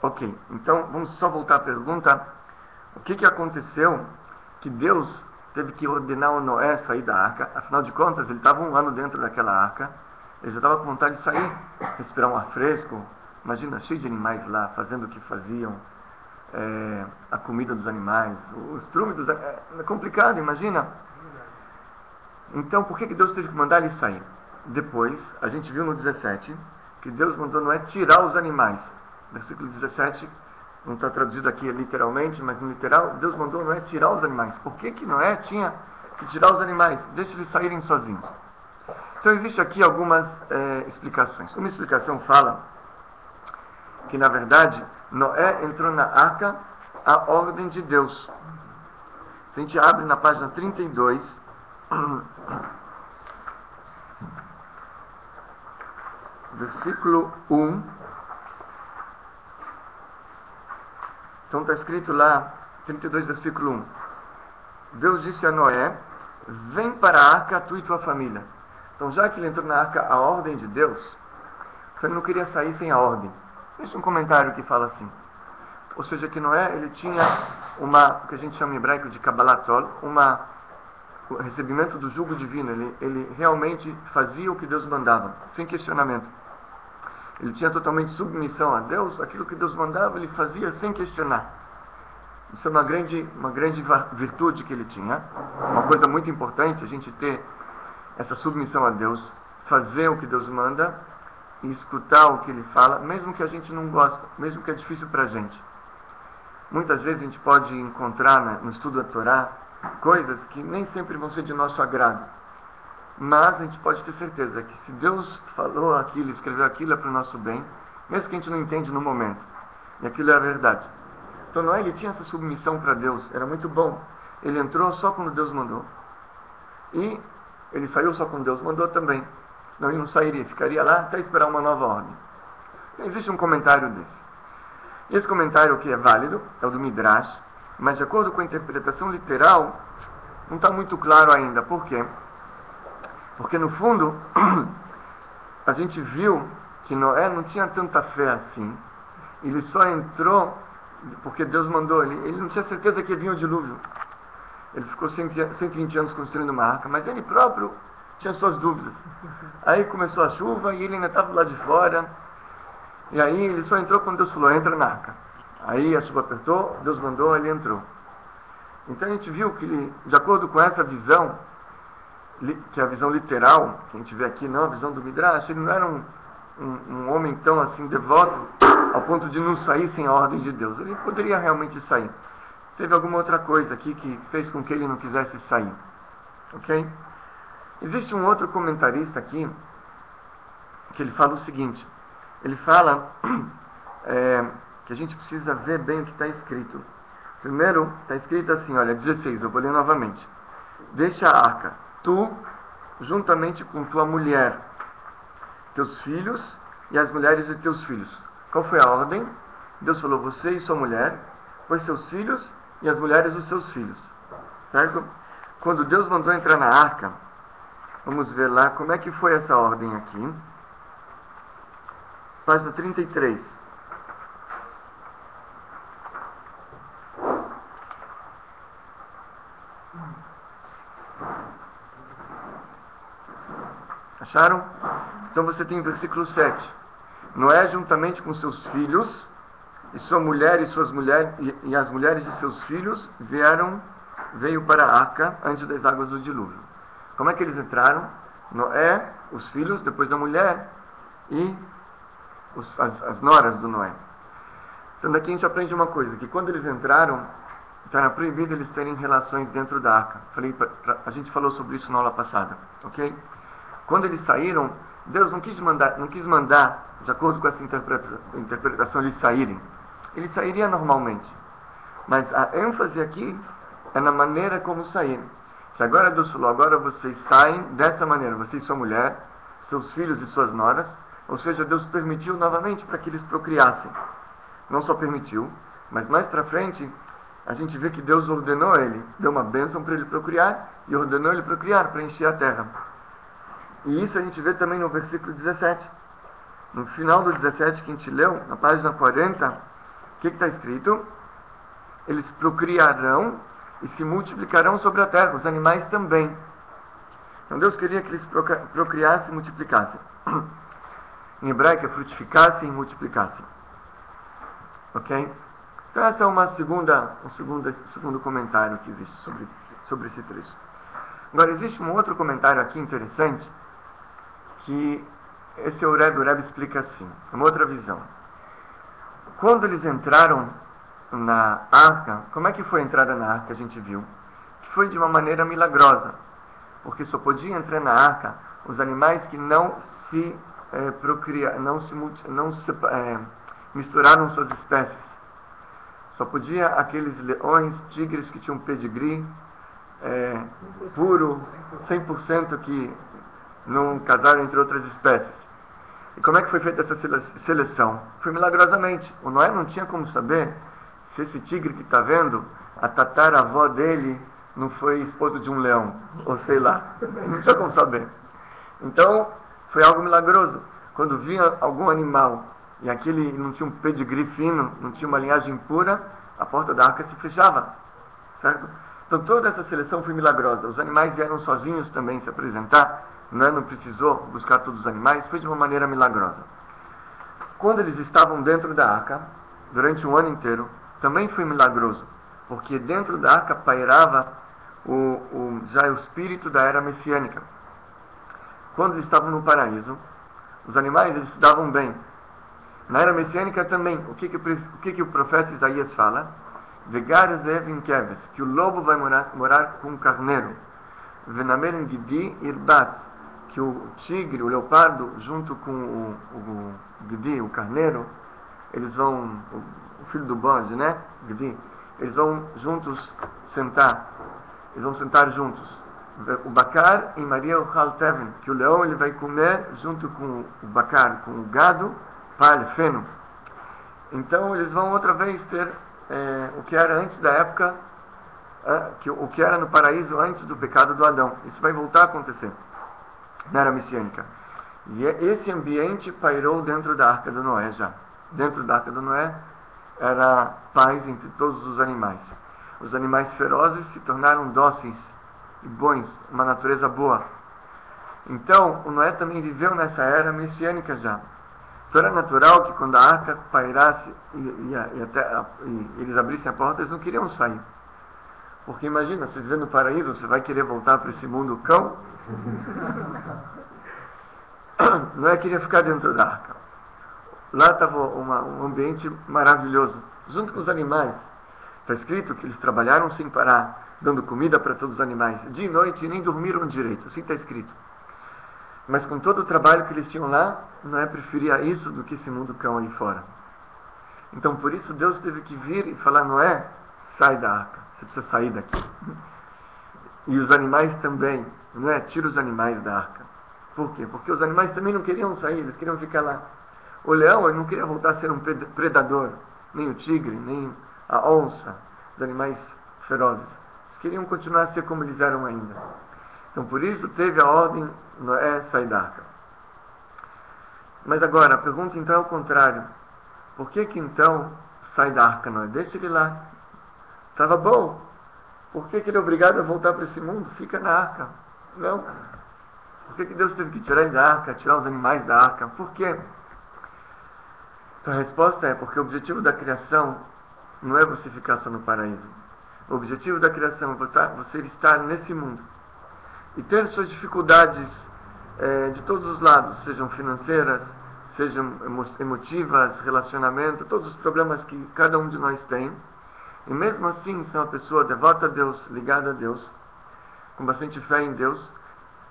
Ok, então vamos só voltar à pergunta. O que aconteceu que Deus teve que ordenar o Noé sair da arca? Afinal de contas, ele estava 1 ano dentro daquela arca, ele já estava com vontade de sair, respirar um ar fresco. Imagina, cheio de animais lá, fazendo o que faziam, a comida dos animais, o estrume dos animais. É complicado, imagina. Então, por que Deus teve que mandar ele sair? Depois, a gente viu no 17, que Deus mandou Noé tirar os animais. Versículo 17, não está traduzido aqui literalmente, mas no literal, Deus mandou Noé tirar os animais. Por que Noé tinha que tirar os animais? Deixa eles saírem sozinhos. Então, existe aqui algumas explicações. Uma explicação fala que, na verdade, Noé entrou na arca à ordem de Deus. Se a gente abre na página 32, versículo 1, então está escrito lá, 32, versículo 1, Deus disse a Noé: vem para a arca, tu e tua família. Então, já que ele entrou na arca à ordem de Deus, então ele não queria sair sem a ordem. Existe um comentário que fala assim, ou seja, que Noé, ele tinha o que a gente chama em hebraico de Kabbalatol, o recebimento do jugo divino. Ele realmente fazia o que Deus mandava, sem questionamento. Ele tinha totalmente submissão a Deus, aquilo que Deus mandava ele fazia sem questionar. Isso é uma grande virtude que ele tinha, uma coisa muito importante, a gente ter essa submissão a Deus, fazer o que Deus manda e escutar o que Ele fala, mesmo que a gente não goste, mesmo que é difícil para a gente. Muitas vezes a gente pode encontrar no estudo da Torá coisas que nem sempre vão ser de nosso agrado, mas a gente pode ter certeza que se Deus falou aquilo, escreveu aquilo, é para o nosso bem, mesmo que a gente não entende no momento, e aquilo é a verdade. Então Noé, ele tinha essa submissão para Deus, era muito bom. Ele entrou só quando Deus mandou, e ele saiu só quando Deus mandou também, senão ele não sairia, ficaria lá até esperar uma nova ordem. Então, existe um comentário desse. E esse comentário que é válido, é o do Midrash, mas de acordo com a interpretação literal, não está muito claro ainda. Por quê? Porque no fundo, a gente viu que Noé não tinha tanta fé assim. Ele só entrou porque Deus mandou. Ele não tinha certeza que vinha o dilúvio. Ele ficou 120 anos construindo uma arca, mas ele próprio tinha suas dúvidas. Aí começou a chuva e ele ainda estava lá de fora. E aí ele só entrou quando Deus falou: entra na arca. Aí a chuva apertou, Deus mandou, ele entrou. Então a gente viu que ele, de acordo com essa visão, que é a visão literal, que a gente vê aqui, não a visão do Midrash, ele não era um homem tão assim devoto ao ponto de não sair sem a ordem de Deus. Ele poderia realmente sair. Teve alguma outra coisa aqui que fez com que ele não quisesse sair. Ok? Existe um outro comentarista aqui que ele fala o seguinte. Ele fala que a gente precisa ver bem o que está escrito. Primeiro, está escrito assim, olha, 16, eu vou ler novamente. Deixa a arca, tu, juntamente com tua mulher, teus filhos e as mulheres de teus filhos. Qual foi a ordem? Deus falou: você e sua mulher, pois seus filhos e as mulheres dos seus filhos. Certo? Quando Deus mandou entrar na arca, vamos ver lá como é que foi essa ordem aqui. Página 33. Acharam? Então você tem o versículo 7. Noé, juntamente com seus filhos, e sua mulher e suas mulheres, e as mulheres de seus filhos, veio para a arca antes das águas do dilúvio. Como é que eles entraram? Noé, os filhos, depois a mulher e as noras do Noé. Então daqui a gente aprende uma coisa, que quando eles entraram, então era proibido eles terem relações dentro da arca. A gente falou sobre isso na aula passada, ok? Quando eles saíram, Deus não quis mandar, de acordo com essa interpretação, eles saírem. Eles sairiam normalmente. Mas a ênfase aqui é na maneira como saíram. Se agora Deus falou: agora vocês saem dessa maneira, você e sua mulher, seus filhos e suas noras, ou seja, Deus permitiu novamente para que eles procriassem. Não só permitiu, mas mais para frente, a gente vê que Deus ordenou ele, deu uma bênção para ele procriar, e ordenou ele procriar, para encher a terra. E isso a gente vê também no versículo 17. No final do 17 que a gente leu, na página 40, que está escrito? Eles procriarão e se multiplicarão sobre a terra, os animais também. Então Deus queria que eles procriassem e multiplicassem. Em hebraico é frutificassem e multiplicassem. Ok? Então essa é um segundo comentário que existe sobre esse trecho. Agora existe um outro comentário aqui interessante, que esse é o Rebbe explica assim, uma outra visão. Quando eles entraram na arca, como é que foi a entrada na arca? A gente viu que foi de uma maneira milagrosa, porque só podia entrar na arca os animais que não se misturaram suas espécies. Só podia aqueles leões, tigres que tinham pedigree puro, 100% que não casaram entre outras espécies. E como é que foi feita essa seleção? Foi milagrosamente. O Noé não tinha como saber se esse tigre que está vendo, a tataravó dele não foi esposa de um leão, ou sei lá. Não tinha como saber. Então, foi algo milagroso. Quando via algum animal e aquele não tinha um pedigree fino, não tinha uma linhagem pura, a porta da arca se fechava. Certo? Então, toda essa seleção foi milagrosa. Os animais vieram sozinhos também se apresentar. Não precisou buscar todos os animais, foi de uma maneira milagrosa. Quando eles estavam dentro da arca, durante um ano inteiro, também foi milagroso, porque dentro da arca pairava já o espírito da era messiânica. Quando eles estavam no paraíso, os animais eles se davam bem. Na era messiânica também, o que o profeta Isaías fala? Vegar zev keves, que o lobo vai morar com o carneiro. Venamer gidi irbatz, que o tigre, o leopardo, junto com o gidi, o carneiro, eles vão, o filho do bode, né? Gidi, eles vão juntos sentar. Eles vão sentar juntos. O bacar em Maria o halteven, que o leão ele vai comer junto com o bacar, com o gado, palha, feno. Então eles vão outra vez ter o que era antes da época, o que era no paraíso antes do pecado do Adão. Isso vai voltar a acontecer na era messiânica. E esse ambiente pairou dentro da arca do Noé já. Dentro da arca do Noé era paz entre todos os animais. Os animais ferozes se tornaram dóceis e bons, uma natureza boa. Então, o Noé também viveu nessa era messiânica já. Então era natural que quando a arca pairasse e eles abrissem a porta, eles não queriam sair. Porque imagina, você viver no paraíso, você vai querer voltar para esse mundo cão? Noé queria ficar dentro da arca. Lá estava um ambiente maravilhoso, junto com os animais. Está escrito que eles trabalharam sem parar, dando comida para todos os animais. Dia e noite e nem dormiram direito, assim está escrito. Mas com todo o trabalho que eles tinham lá, Noé preferia isso do que esse mundo cão aí fora. Então por isso Deus teve que vir e falar: Noé, sai da arca, você precisa sair daqui. E os animais também, Noé, tira os animais da arca. Por quê? Porque os animais também não queriam sair, eles queriam ficar lá. O leão ele não queria voltar a ser um predador, nem o tigre, nem a onça, os animais ferozes. Eles queriam continuar a ser como eles eram ainda. Então por isso teve a ordem: Noé, sai da arca. Mas agora, a pergunta então é o contrário. Por que então sai da arca, Noé? Deixa ele lá. Estava bom. Por que ele é obrigado a voltar para esse mundo? Fica na arca. Não. Por que Deus teve que tirar ele da arca, tirar os animais da arca? Por quê? Então a resposta é porque o objetivo da criação não é você ficar só no paraíso. O objetivo da criação é você estar nesse mundo e ter suas dificuldades de todos os lados, sejam financeiras, sejam emotivas, relacionamento, todos os problemas que cada um de nós tem. E mesmo assim, ser uma pessoa devota a Deus, ligada a Deus, com bastante fé em Deus,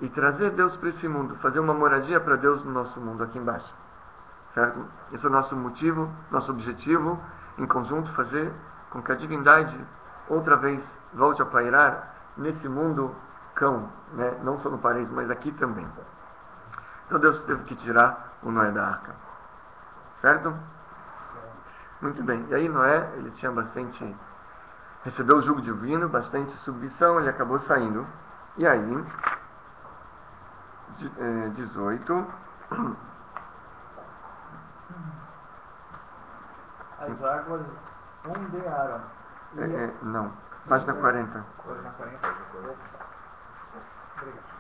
e trazer Deus para esse mundo, fazer uma moradia para Deus no nosso mundo aqui embaixo. Certo? Esse é o nosso motivo, nosso objetivo, em conjunto, fazer com que a divindade outra vez volte a pairar nesse mundo cão, né? Não só no paraíso, mas aqui também. Então Deus teve que tirar o Noé da arca. Certo? Muito bem. E aí Noé, ele tinha bastante... recebeu o jugo divino, bastante submissão, ele acabou saindo. E aí... 18... as águas ondearam. Não, página 40. Página 40. Obrigado.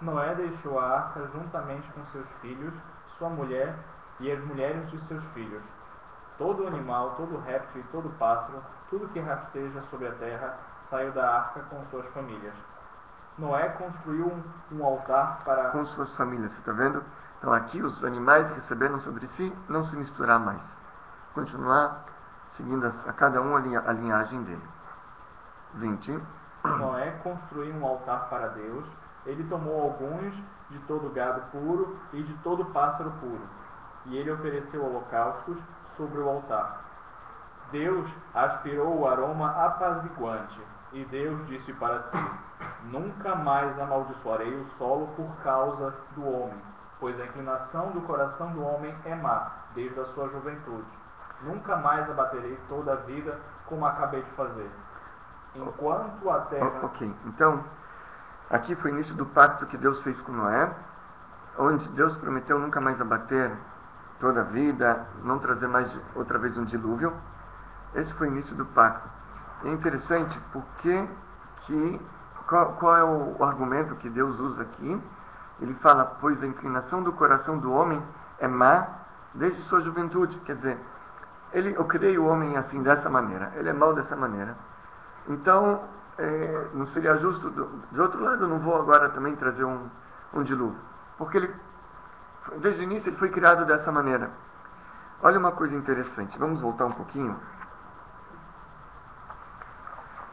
Noé deixou a arca juntamente com seus filhos, sua mulher e as mulheres de seus filhos. Todo animal, todo réptil e todo pássaro, tudo que rasteja sobre a terra, saiu da arca com suas famílias. Noé construiu um altar para... Com suas famílias, você está vendo? Então aqui os animais receberam sobre si não se misturar mais. Continuar seguindo a cada um a linhagem dele. 20. Noé construiu um altar para Deus. Ele tomou alguns de todo gado puro e de todo pássaro puro. E ele ofereceu holocaustos sobre o altar. Deus aspirou o aroma apaziguante. E Deus disse para si: nunca mais amaldiçoarei o solo por causa do homem, pois a inclinação do coração do homem é má, desde a sua juventude. Nunca mais abaterei toda a vida como acabei de fazer. Enquanto a terra... Ok, então, aqui foi o início do pacto que Deus fez com Noé, onde Deus prometeu nunca mais abater toda a vida, não trazer mais outra vez um dilúvio. Esse foi o início do pacto. É interessante porque qual é o argumento que Deus usa aqui? Ele fala, pois a inclinação do coração do homem é má desde sua juventude. Quer dizer, eu criei o homem assim, dessa maneira. Ele é mau dessa maneira. Então, não seria justo, de outro lado, eu não vou agora também trazer um dilúvio. Porque desde o início ele foi criado dessa maneira. Olha uma coisa interessante. Vamos voltar um pouquinho.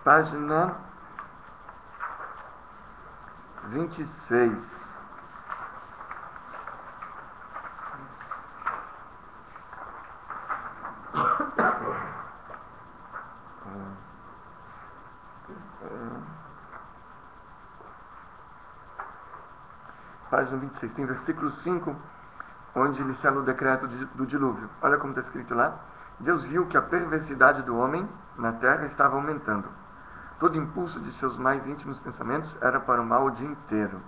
Página 26. Página 26, tem versículo 5, onde ele sela o decreto do dilúvio. Olha como está escrito lá. Deus viu que a perversidade do homem na terra estava aumentando. Todo impulso de seus mais íntimos pensamentos era para o mal o dia inteiro.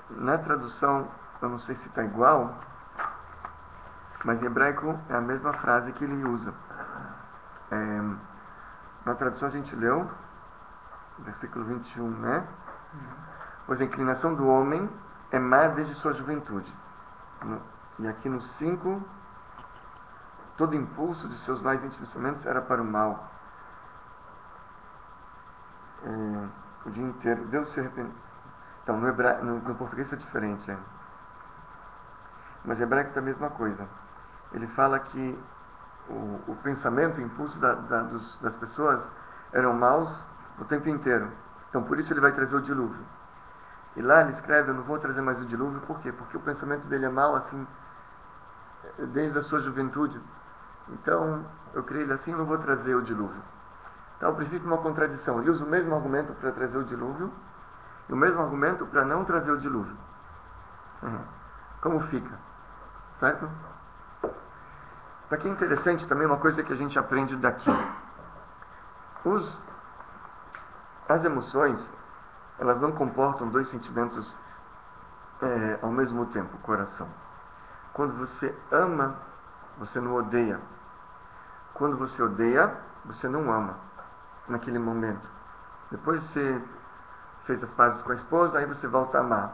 Na tradução, eu não sei se está igual, mas em hebraico é a mesma frase que ele usa. Na tradução a gente leu, versículo 21, né? Pois a inclinação do homem é má desde sua juventude. E aqui no 5, todo impulso de seus mais íntimos pensamentos era para o mal. O dia inteiro. Deus se arrependeu. Então, no português é diferente. Mas em hebraico é a mesma coisa. Ele fala que o pensamento, o impulso das pessoas eram maus o tempo inteiro. Então, por isso ele vai trazer o dilúvio. E lá ele escreve, eu não vou trazer mais o dilúvio, por quê? Porque o pensamento dele é mau, assim, desde a sua juventude. Então, eu criei ele assim, não vou trazer o dilúvio. Então, ao princípio, uma contradição. Ele usa o mesmo argumento para trazer o dilúvio, e o mesmo argumento para não trazer o dilúvio. Como fica? Certo? Isso aqui é interessante também, uma coisa que a gente aprende daqui. As emoções, elas não comportam dois sentimentos ao mesmo tempo, coração. Quando você ama, você não odeia. Quando você odeia, você não ama naquele momento. Depois você fez as pazes com a esposa, aí você volta a amar.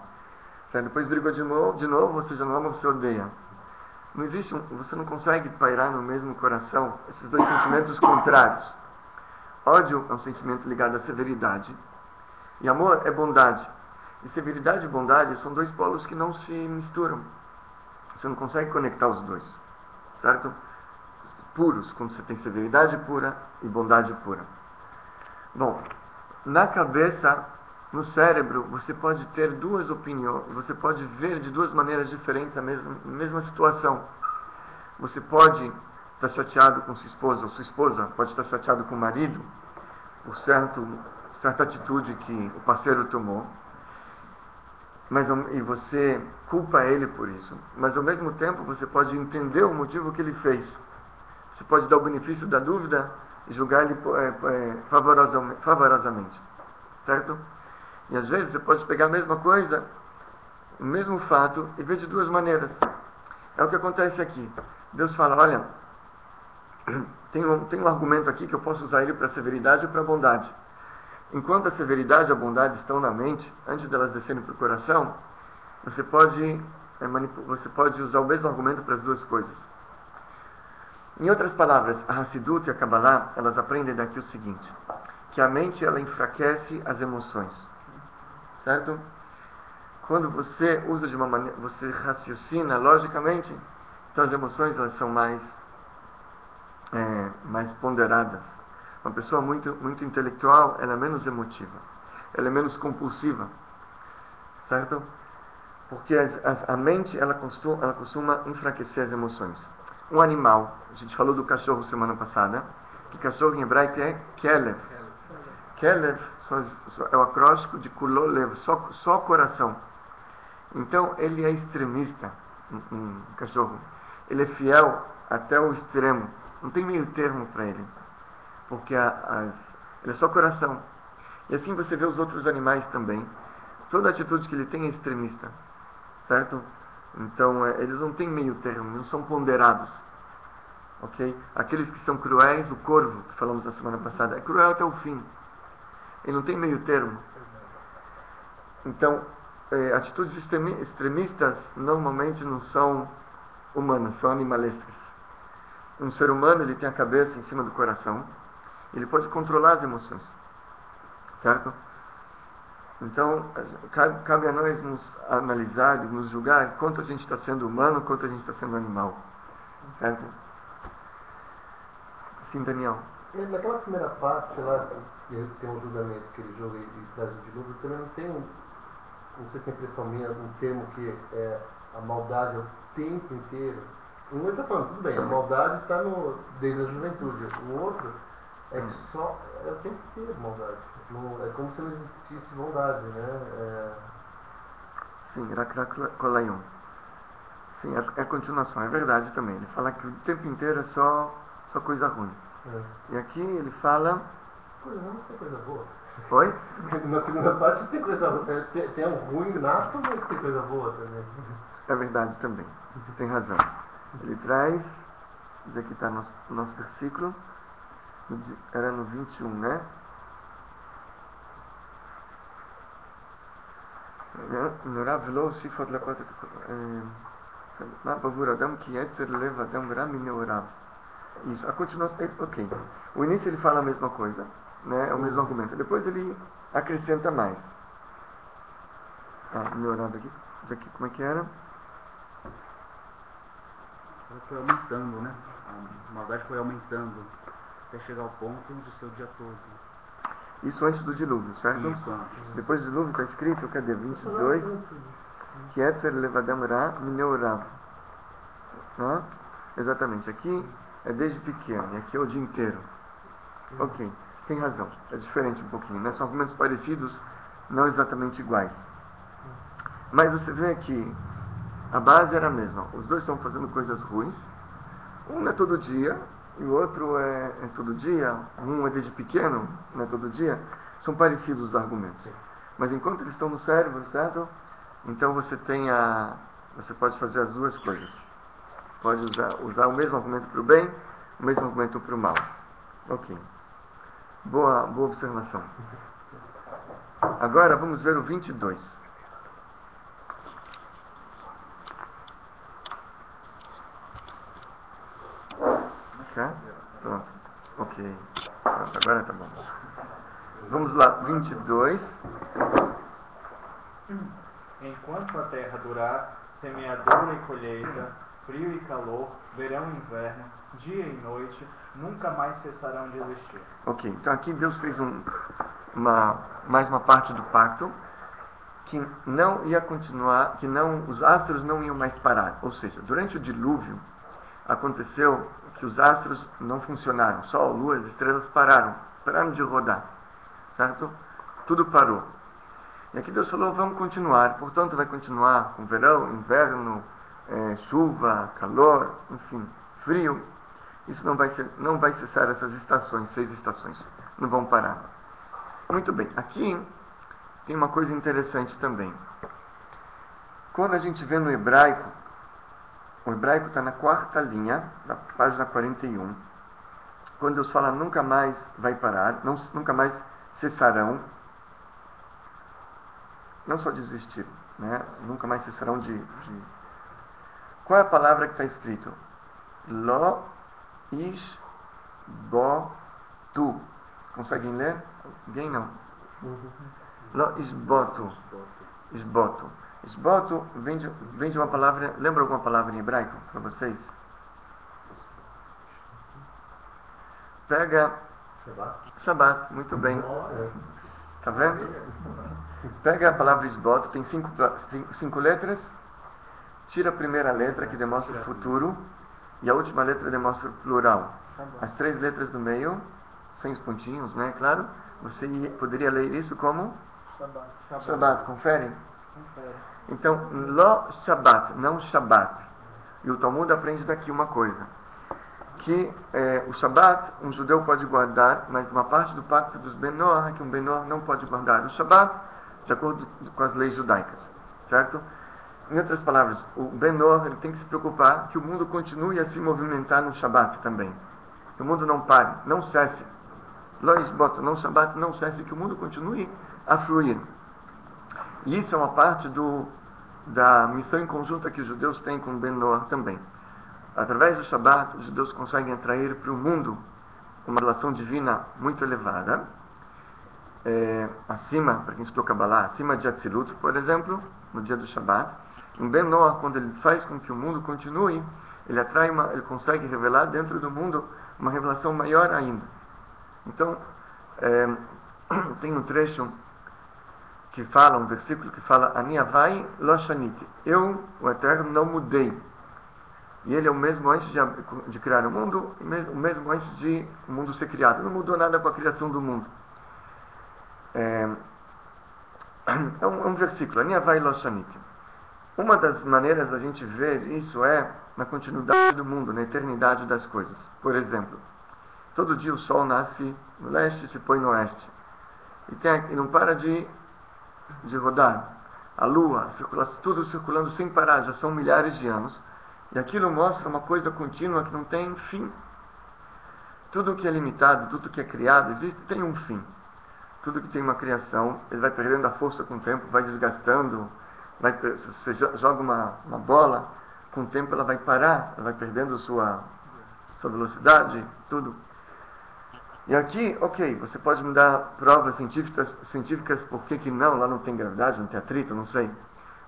Aí depois brigou de novo, você já não ama, você odeia. Não existe você não consegue pairar no mesmo coração esses dois sentimentos contrários. Ódio é um sentimento ligado à severidade. E amor é bondade. E severidade e bondade são dois polos que não se misturam. Você não consegue conectar os dois. Certo? Puros, quando você tem severidade pura e bondade pura. Bom, na cabeça, no cérebro, você pode ter duas opiniões. Você pode ver de duas maneiras diferentes a mesma situação. Você pode estar chateado com sua esposa, ou sua esposa pode estar chateado com o marido, por certa atitude que o parceiro tomou, e você culpa ele por isso, mas ao mesmo tempo você pode entender o motivo que ele fez. Você pode dar o benefício da dúvida e julgar ele favorosamente, certo? E às vezes você pode pegar a mesma coisa, o mesmo fato e vê de duas maneiras. É o que acontece aqui. Deus fala, olha, tem um argumento aqui que eu posso usar ele para severidade ou para bondade. Enquanto a severidade e a bondade estão na mente, antes delas descerem para o coração, você pode usar o mesmo argumento para as duas coisas. Em outras palavras, a Hassidut e a Kabbalah, elas aprendem daqui o seguinte, que a mente ela enfraquece as emoções, certo? Quando você usa de uma maneira, você raciocina logicamente, então as emoções elas são mais ponderadas. Uma pessoa muito intelectual, ela é menos emotiva, ela é menos compulsiva, certo? Porque a mente ela costuma enfraquecer as emoções. Um animal, a gente falou do cachorro semana passada, que cachorro em hebraico é Kelev. Kelev é o acróstico de Kulolev, só coração. Então ele é extremista, um cachorro. Ele é fiel até o extremo. Não tem meio termo para ele. Porque ele é só coração. E assim você vê os outros animais também. Toda atitude que ele tem é extremista. Certo? Então eles não têm meio termo, não são ponderados. Ok? Aqueles que são cruéis, o corvo, que falamos na semana passada, é cruel até o fim. Ele não tem meio termo. Então, atitudes extremistas normalmente não são humanas, são animalescas. Um ser humano ele tem a cabeça em cima do coração, ele pode controlar as emoções, certo? Então cabe a nós nos analisar, nos julgar quanto a gente está sendo humano, quanto a gente está sendo animal, certo? Sim, Daniel. Naquela primeira parte lá, que tem um julgamento que ele julga e traz o dilúvio, também não tem não sei se é impressão minha, um termo que é a maldade o tempo inteiro. Um ele está falando, tudo bem, a maldade está desde a juventude. O outro é que só é o tempo inteiro maldade. É como se não existisse bondade, né? Sim, Rakrakolayon. Sim, é a continuação, é verdade também. Ele fala que o tempo inteiro é só coisa ruim. E aqui ele fala... Coisa ruim, tem coisa boa. Oi? Na segunda parte tem coisa boa. Tem um ruim nato, mas tem coisa boa também. É verdade também. Tem razão. Ele traz, diz aqui está nosso versículo, era no 21, né? Norav lo sifot lakot ma bavur adam ki yetzer lev adam ra mineorav. Isso, a continuação, ok. O início ele fala a mesma coisa, né? É o mesmo argumento. Depois ele acrescenta mais. Mineorav aqui, diz aqui como é que era? Foi aumentando, né? A maldade foi aumentando até chegar ao ponto de ser o dia todo. Isso antes do dilúvio, certo? Isso antes. Depois do dilúvio está escrito, cadê? 22. Que Etzer levadam ra mineorav. Exatamente. Aqui é desde pequeno, e aqui é o dia inteiro. Ok, tem razão. É diferente um pouquinho, né? São argumentos parecidos, não exatamente iguais. Mas você vê que a base era a mesma. Os dois estão fazendo coisas ruins. Um é todo dia e o outro é todo dia. Um é desde pequeno, não é todo dia. São parecidos os argumentos. Mas enquanto eles estão no cérebro, certo? Então você pode fazer as duas coisas. Pode usar o mesmo argumento para o bem, o mesmo argumento para o mal. Ok. Boa observação. Agora vamos ver o 22. Pronto. Ok. Pronto, agora tá bom. Vamos lá, 22. Enquanto a terra durar, semeadura e colheita, frio e calor, verão e inverno, dia e noite, nunca mais cessarão de existir. Ok, então aqui Deus fez mais uma parte do pacto que não ia continuar, os astros não iam mais parar. Ou seja, durante o dilúvio aconteceu que os astros não funcionaram, Sol, Lua, as estrelas pararam de rodar, certo? Tudo parou. E aqui Deus falou, vamos continuar, portanto vai continuar com verão, inverno, chuva, calor, enfim, frio. Isso não vai cessar essas estações, 6 estações, não vão parar. Muito bem, aqui tem uma coisa interessante também. Quando a gente vê no hebraico, o hebraico está na 4ª linha, da página 41. Quando Deus fala nunca mais vai parar, nunca mais cessarão, não só desistir, né? Nunca mais cessarão de... Qual é a palavra que está escrito? Lo isbotu. Vocês conseguem ler? Alguém não? Lo isbotu. Isbotu. Isbotu vem de uma palavra... Lembra alguma palavra em hebraico para vocês? Pega... Shabat, muito bem. Tá vendo? Pega a palavra esboto, tem 5 letras, tira a primeira letra que demonstra o futuro e a última letra demonstra o plural. As 3 letras do meio, sem os pontinhos, né? Claro. Você poderia ler isso como? Shabat. Confere? Então, lo Shabat, não Shabat. E o Talmud aprende daqui uma coisa. Que o Shabat, um judeu pode guardar, mas uma parte do pacto dos Benor é que um Benor não pode guardar o Shabat, de acordo com as leis judaicas, certo? Em outras palavras, o Benor ele tem que se preocupar que o mundo continue a se movimentar no Shabat também. Que o mundo não pare, não cesse. Lois bota, não Shabat, não cesse, que o mundo continue a fluir. E isso é uma parte da missão em conjunta que os judeus têm com o Benor também. Através do Shabat, os judeus conseguem atrair para o mundo uma relação divina muito elevada. Acima, para quem estudou Kabbalah, acima de Atzilut, por exemplo, no dia do Shabat. Um Benor, quando ele faz com que o mundo continue, ele ele consegue revelar dentro do mundo uma revelação maior ainda. Então, tem um trecho que fala, um versículo que fala: Ani Havai lo shaniti. Eu, o Eterno, não mudei. E ele é o mesmo antes de criar o mundo, o mesmo antes de o mundo ser criado. Não mudou nada com a criação do mundo. É um versículo, Ani Havai lo shaniti. Uma das maneiras da gente ver isso é na continuidade do mundo, na eternidade das coisas. Por exemplo, todo dia o sol nasce no leste e se põe no oeste. E não para de rodar. A lua, tudo circulando sem parar, já são milhares de anos. E aquilo mostra uma coisa contínua que não tem fim. Tudo que é limitado, tudo que é criado, tem um fim. Tudo que tem uma criação, ele vai perdendo a força com o tempo, vai desgastando. Você joga uma bola, com o tempo ela vai parar, ela vai perdendo sua velocidade, tudo. E aqui, ok, você pode me dar provas científicas por que não, lá não tem gravidade, não tem atrito, não sei.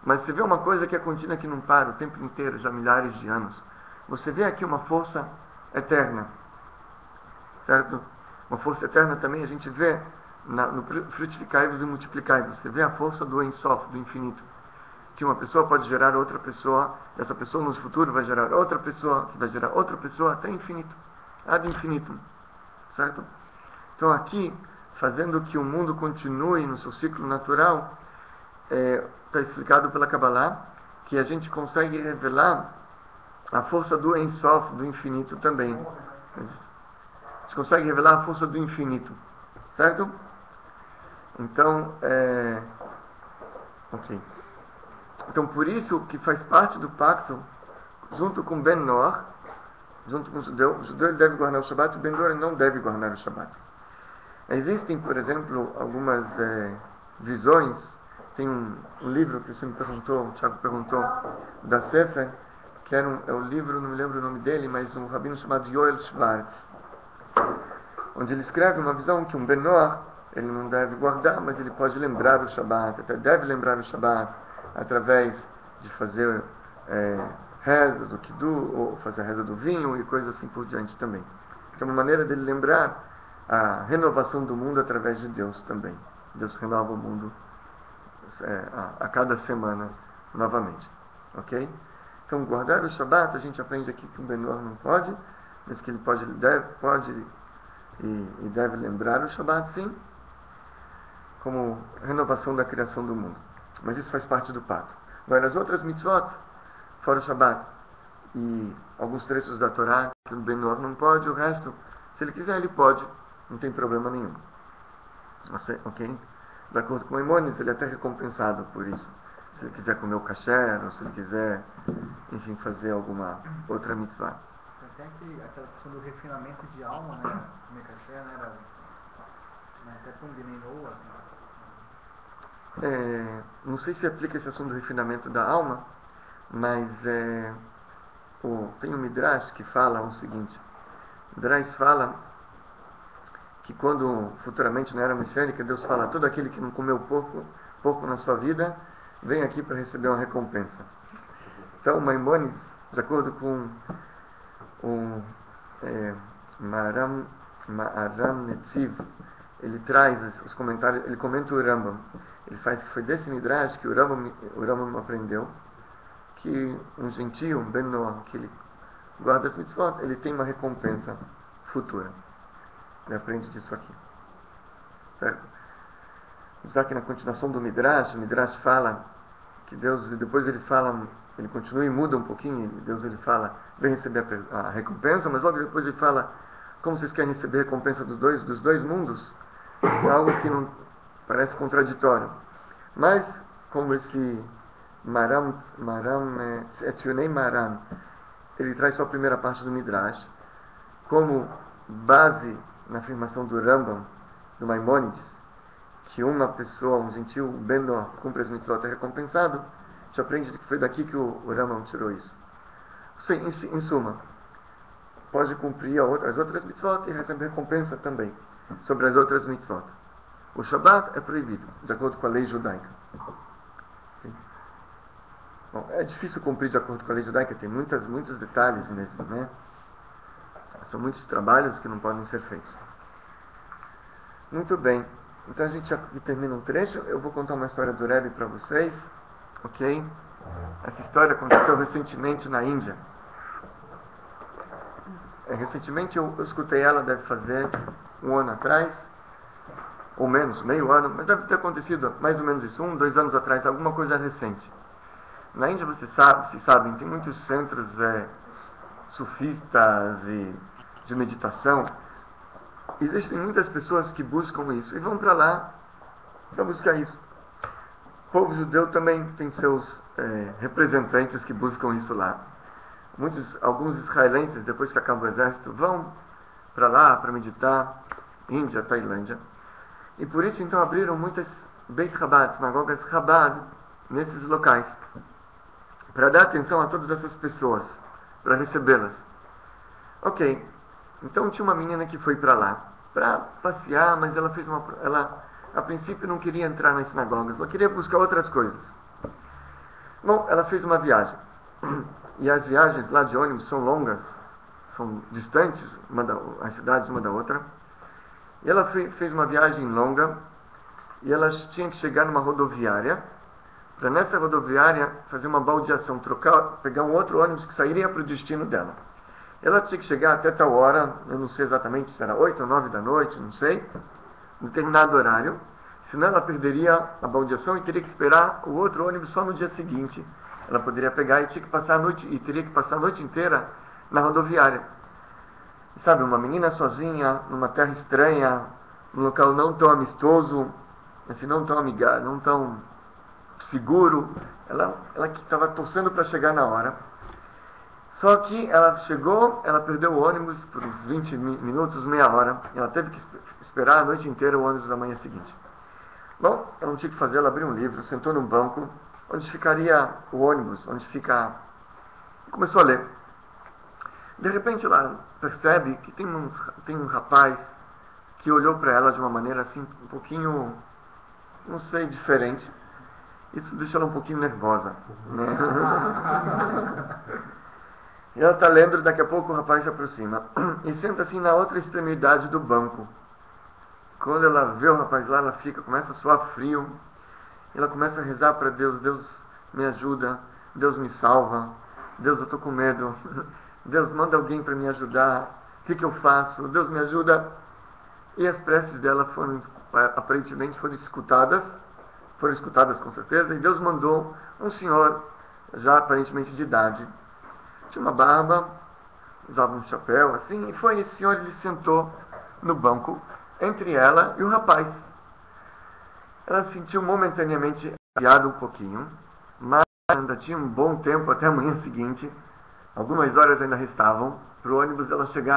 Mas você vê uma coisa que é contínua, que não para o tempo inteiro, já milhares de anos. Você vê aqui uma força eterna, certo? Uma força eterna também a gente vê no frutificai-vos e multiplicai-vos. Você vê a força do Ein Sof, do infinito. Que uma pessoa pode gerar outra pessoa, essa pessoa no futuro vai gerar outra pessoa, que vai gerar outra pessoa até infinito. Ad infinitum. Certo? Então aqui, fazendo que o mundo continue no seu ciclo natural, está explicado pela Kabbalah que a gente consegue revelar a força do Ein Sof, do infinito também. A gente consegue revelar a força do infinito. Certo? Então, ok. Então, por isso que faz parte do pacto, junto com Ben-Noach, junto com o judeu ele deve guardar o Shabat, o Ben-Noach não deve guardar o Shabat. Existem, por exemplo, algumas visões. Tem um livro que você me perguntou, o Thiago perguntou, da Sefer, que é o livro, não me lembro o nome dele, mas um rabino chamado Yoel Schwartz, onde ele escreve uma visão que um Ben-Noach, ele não deve guardar, mas ele pode lembrar o Shabat, até deve lembrar o Shabat, através de fazer rezas, o Kiddush, ou fazer a reza do vinho e coisas assim por diante também. Que é uma maneira dele lembrar a renovação do mundo através de Deus também. Deus renova o mundo a cada semana novamente. Ok? Então, guardar o Shabat, a gente aprende aqui que o Ben-Noach não pode, mas que ele pode e deve lembrar o Shabat, sim, como renovação da criação do mundo. Mas isso faz parte do pacto. Agora, as outras mitzvot, fora o Shabat, e alguns trechos da Torá, que o Ben-Noach não pode, o resto, se ele quiser, ele pode, não tem problema nenhum. Ok? De acordo com o Maimônides, ele é até recompensado por isso. Se ele quiser comer o kasher, ou se ele quiser, enfim, fazer alguma outra mitzvah. Até aquela questão do refinamento de alma, né? Comer kasher, né? Era, até combinou, assim. Não sei se aplica esse assunto do refinamento da alma, mas tem um Midrash que fala o seguinte. O Midrash fala que quando futuramente na era messiânica, Deus fala: todo aquele que não comeu porco na sua vida, vem aqui para receber uma recompensa. Então, Maimônides, de acordo com o Maharam Netziv, ele traz os comentários, ele comenta o Rambam. Ele faz que foi desse Midrash que o Rambam aprendeu que um gentio, um Ben-Noah, que ele guarda as mitzvot, ele tem uma recompensa futura. Ele aprende disso aqui. Certo? Já que na continuação do Midrash, o Midrash fala que Deus, depois ele fala, ele continua e muda um pouquinho, Deus ele fala, vem receber a recompensa, mas logo depois ele fala, como vocês querem receber a recompensa dos dois mundos? É algo que não parece contraditório. Mas, como esse Etionei Maran, ele traz só a primeira parte do Midrash, como base na afirmação do Rambam, do Maimônides, que uma pessoa, um gentil, Ben-Noah, cumpre as mitzvot é recompensado, a gente aprende que foi daqui que o Rambam tirou isso. Em suma, pode cumprir as outras mitzvot e receber recompensa também sobre as outras mitzvot. O Shabbat é proibido, de acordo com a lei judaica. Bom, é difícil cumprir de acordo com a lei judaica, tem muitos detalhes mesmo, né? São muitos trabalhos que não podem ser feitos. Muito bem. Então a gente aqui termina um trecho. Eu vou contar uma história do Rebbe para vocês. Ok? Essa história aconteceu recentemente na Índia. Recentemente eu escutei ela, deve fazer um ano atrás. Ou menos, meio ano. Mas deve ter acontecido mais ou menos isso. 2 anos atrás. Alguma coisa recente. Na Índia, vocês sabem, tem muitos centros sufistas e de meditação. Existem muitas pessoas que buscam isso e vão para lá para buscar isso. O povo judeu também tem seus representantes que buscam isso lá. Alguns israelenses, depois que acaba o exército, vão para lá para meditar, Índia, Tailândia. E por isso então abriram muitas Beit Chabad, sinagogas Chabad, nesses locais, para dar atenção a todas essas pessoas, para recebê-las. Ok, então tinha uma menina que foi para lá para passear, mas ela a princípio não queria entrar nas sinagogas, ela queria buscar outras coisas. Bom, ela fez uma viagem, e as viagens lá de ônibus são longas, são distantes, as cidades uma da outra, e ela fez uma viagem longa, e ela tinha que chegar numa rodoviária, para nessa rodoviária fazer uma baldeação, pegar um outro ônibus que sairia para o destino dela. Ela tinha que chegar até tal hora, eu não sei exatamente se era 8 ou 9 da noite, não sei, em determinado horário, senão ela perderia a baldeação e teria que esperar o outro ônibus só no dia seguinte. Ela poderia pegar e teria que passar a noite inteira na rodoviária. E sabe, uma menina sozinha, numa terra estranha, num local não tão amistoso, assim, não tão amigável, não tão seguro, ela que estava torcendo para chegar na hora. Só que ela chegou, ela perdeu o ônibus por uns 20 minutos, meia hora. Ela teve que esperar a noite inteira o ônibus da manhã seguinte. Bom, ela não tinha o que fazer, ela abriu um livro, sentou num banco, onde ficaria o ônibus, onde fica... E começou a ler. De repente ela percebe que tem um rapaz que olhou para ela de uma maneira assim, um pouquinho, não sei, diferente. Isso deixa ela um pouquinho nervosa, né? E ela está lendo, daqui a pouco o rapaz se aproxima e senta assim na outra extremidade do banco. Quando ela vê o rapaz lá, ela começa a suar frio. Ela começa a rezar para Deus: Deus me ajuda, Deus me salva, Deus, eu estou com medo, Deus, manda alguém para me ajudar, o que eu faço? Deus me ajuda. E as preces dela aparentemente foram escutadas com certeza, e Deus mandou um senhor, já aparentemente de idade, tinha uma barba, usava um chapéu assim, e foi esse senhor, ele sentou no banco entre ela e o rapaz. Ela se sentiu momentaneamente aliviada um pouquinho, ainda tinha um bom tempo até a manhã seguinte, algumas horas ainda restavam para o ônibus dela chegar